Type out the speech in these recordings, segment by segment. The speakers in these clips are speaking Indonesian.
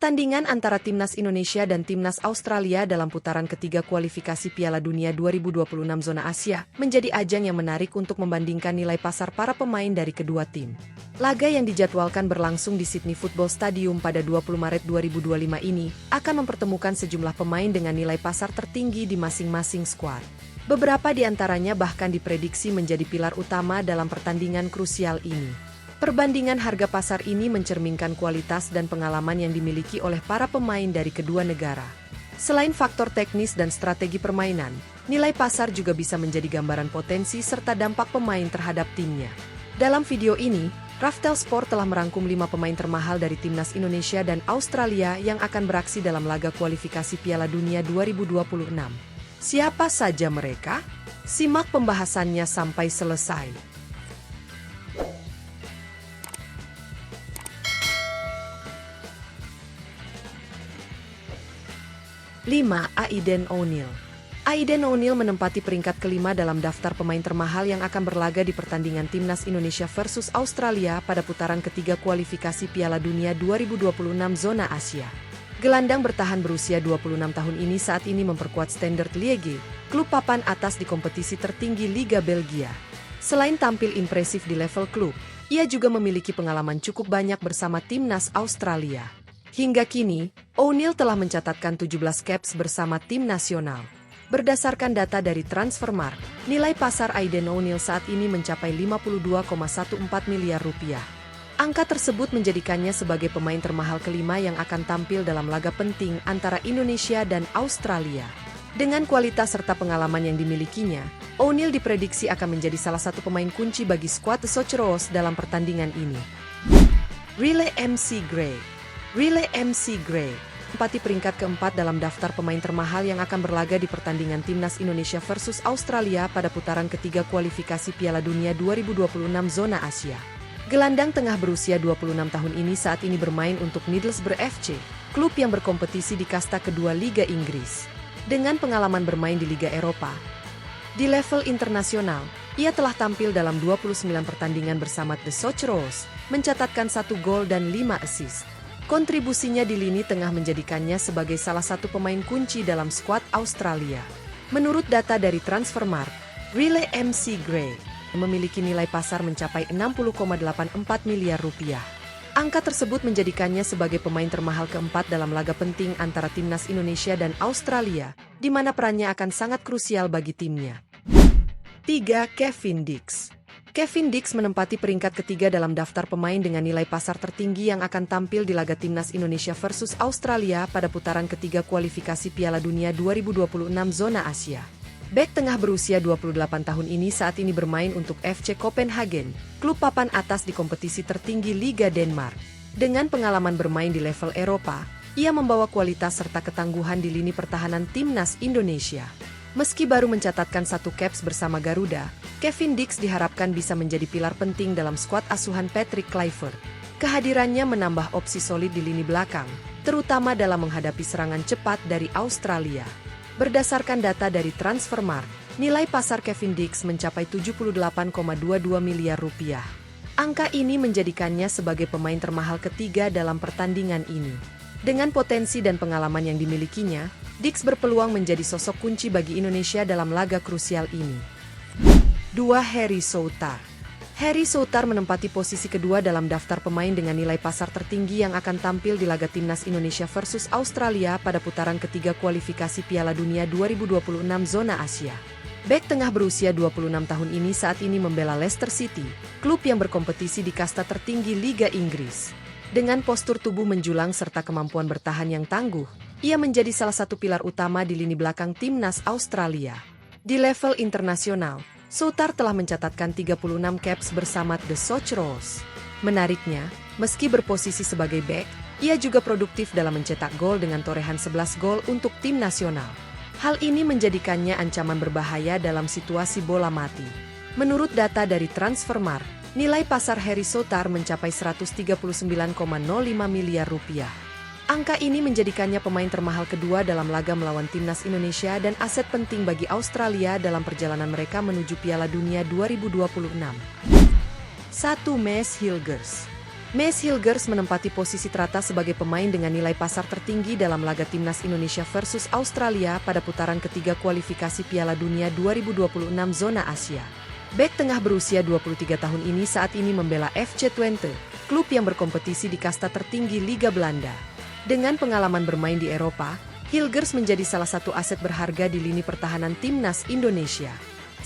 Pertandingan antara Timnas Indonesia dan Timnas Australia dalam putaran ketiga kualifikasi Piala Dunia 2026 zona Asia menjadi ajang yang menarik untuk membandingkan nilai pasar para pemain dari kedua tim. Laga yang dijadwalkan berlangsung di Sydney Football Stadium pada 20 Maret 2025 ini akan mempertemukan sejumlah pemain dengan nilai pasar tertinggi di masing-masing skuad. Beberapa di antaranya bahkan diprediksi menjadi pilar utama dalam pertandingan krusial ini. Perbandingan harga pasar ini mencerminkan kualitas dan pengalaman yang dimiliki oleh para pemain dari kedua negara. Selain faktor teknis dan strategi permainan, nilai pasar juga bisa menjadi gambaran potensi serta dampak pemain terhadap timnya. Dalam video ini, Raftel Sport telah merangkum 5 pemain termahal dari Timnas Indonesia dan Australia yang akan beraksi dalam laga kualifikasi Piala Dunia 2026. Siapa saja mereka? Simak pembahasannya sampai selesai. 5. Aiden O'Neill. Aiden O'Neill menempati peringkat kelima dalam daftar pemain termahal yang akan berlaga di pertandingan Timnas Indonesia versus Australia pada putaran ketiga kualifikasi Piala Dunia 2026 zona Asia. Gelandang bertahan berusia 26 tahun ini saat ini memperkuat Standard Liège, klub papan atas di kompetisi tertinggi Liga Belgia. Selain tampil impresif di level klub, ia juga memiliki pengalaman cukup banyak bersama Timnas Australia. Hingga kini, O'Neill telah mencatatkan 17 caps bersama tim nasional. Berdasarkan data dari Transfermarkt, nilai pasar Aiden O'Neill saat ini mencapai 52,14 miliar rupiah. Angka tersebut menjadikannya sebagai pemain termahal kelima yang akan tampil dalam laga penting antara Indonesia dan Australia. Dengan kualitas serta pengalaman yang dimilikinya, O'Neill diprediksi akan menjadi salah satu pemain kunci bagi skuad The Socceroos dalam pertandingan ini. Riley MC Gray. Riley MC Gray menempati peringkat keempat dalam daftar pemain termahal yang akan berlaga di pertandingan Timnas Indonesia versus Australia pada putaran ketiga kualifikasi Piala Dunia 2026 zona Asia. Gelandang tengah berusia 26 tahun ini saat ini bermain untuk Middlesbrough FC, klub yang berkompetisi di kasta kedua Liga Inggris. Dengan pengalaman bermain di Liga Eropa, di level internasional, ia telah tampil dalam 29 pertandingan bersama The Socceroos, mencatatkan 1 gol dan 5 assist. Kontribusinya di lini tengah menjadikannya sebagai salah satu pemain kunci dalam skuad Australia. Menurut data dari Transfermarkt, Riley MC Gray memiliki nilai pasar mencapai 60,84 miliar rupiah. Angka tersebut menjadikannya sebagai pemain termahal keempat dalam laga penting antara Timnas Indonesia dan Australia, di mana perannya akan sangat krusial bagi timnya. 3. Kevin Dix. Kevin Dix menempati peringkat ketiga dalam daftar pemain dengan nilai pasar tertinggi yang akan tampil di laga Timnas Indonesia versus Australia pada putaran ketiga kualifikasi Piala Dunia 2026 zona Asia. Bek tengah berusia 28 tahun ini saat ini bermain untuk FC Copenhagen, klub papan atas di kompetisi tertinggi Liga Denmark. Dengan pengalaman bermain di level Eropa, ia membawa kualitas serta ketangguhan di lini pertahanan Timnas Indonesia. Meski baru mencatatkan 1 caps bersama Garuda, Kevin Dix diharapkan bisa menjadi pilar penting dalam skuad asuhan Patrick Kluivert. Kehadirannya menambah opsi solid di lini belakang, terutama dalam menghadapi serangan cepat dari Australia. Berdasarkan data dari Transfermarkt, nilai pasar Kevin Dix mencapai 78,22 miliar rupiah. Angka ini menjadikannya sebagai pemain termahal ketiga dalam pertandingan ini. Dengan potensi dan pengalaman yang dimilikinya, Dix berpeluang menjadi sosok kunci bagi Indonesia dalam laga krusial ini. 2. Harry Souttar. Harry Souttar menempati posisi kedua dalam daftar pemain dengan nilai pasar tertinggi yang akan tampil di laga Timnas Indonesia versus Australia pada putaran ketiga kualifikasi Piala Dunia 2026 zona Asia. Bek tengah berusia 26 tahun ini saat ini membela Leicester City, klub yang berkompetisi di kasta tertinggi Liga Inggris. Dengan postur tubuh menjulang serta kemampuan bertahan yang tangguh, ia menjadi salah satu pilar utama di lini belakang Timnas Australia. Di level internasional, Souttar telah mencatatkan 36 caps bersama The Socceroos. Menariknya, meski berposisi sebagai bek, ia juga produktif dalam mencetak gol dengan torehan 11 gol untuk tim nasional. Hal ini menjadikannya ancaman berbahaya dalam situasi bola mati. Menurut data dari Transfermarkt, nilai pasar Harry Souttar mencapai 139,05 miliar rupiah. Angka ini menjadikannya pemain termahal kedua dalam laga melawan Timnas Indonesia dan aset penting bagi Australia dalam perjalanan mereka menuju Piala Dunia 2026. 1. Maes Hilgers. Maes Hilgers menempati posisi teratas sebagai pemain dengan nilai pasar tertinggi dalam laga Timnas Indonesia versus Australia pada putaran ketiga kualifikasi Piala Dunia 2026 zona Asia. Bek tengah berusia 23 tahun ini saat ini membela FC Twente, klub yang berkompetisi di kasta tertinggi Liga Belanda. Dengan pengalaman bermain di Eropa, Hilgers menjadi salah satu aset berharga di lini pertahanan Timnas Indonesia.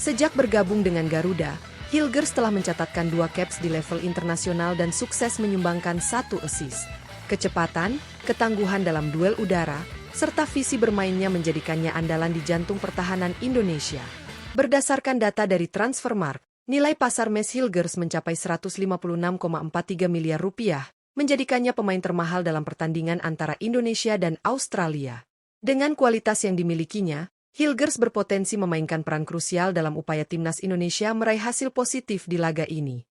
Sejak bergabung dengan Garuda, Hilgers telah mencatatkan 2 caps di level internasional dan sukses menyumbangkan 1 assist. Kecepatan, ketangguhan dalam duel udara, serta visi bermainnya menjadikannya andalan di jantung pertahanan Indonesia. Berdasarkan data dari Transfermarkt, nilai pasar Maes Hilgers mencapai 156,43 miliar rupiah, menjadikannya pemain termahal dalam pertandingan antara Indonesia dan Australia. Dengan kualitas yang dimilikinya, Hilgers berpotensi memainkan peran krusial dalam upaya Timnas Indonesia meraih hasil positif di laga ini.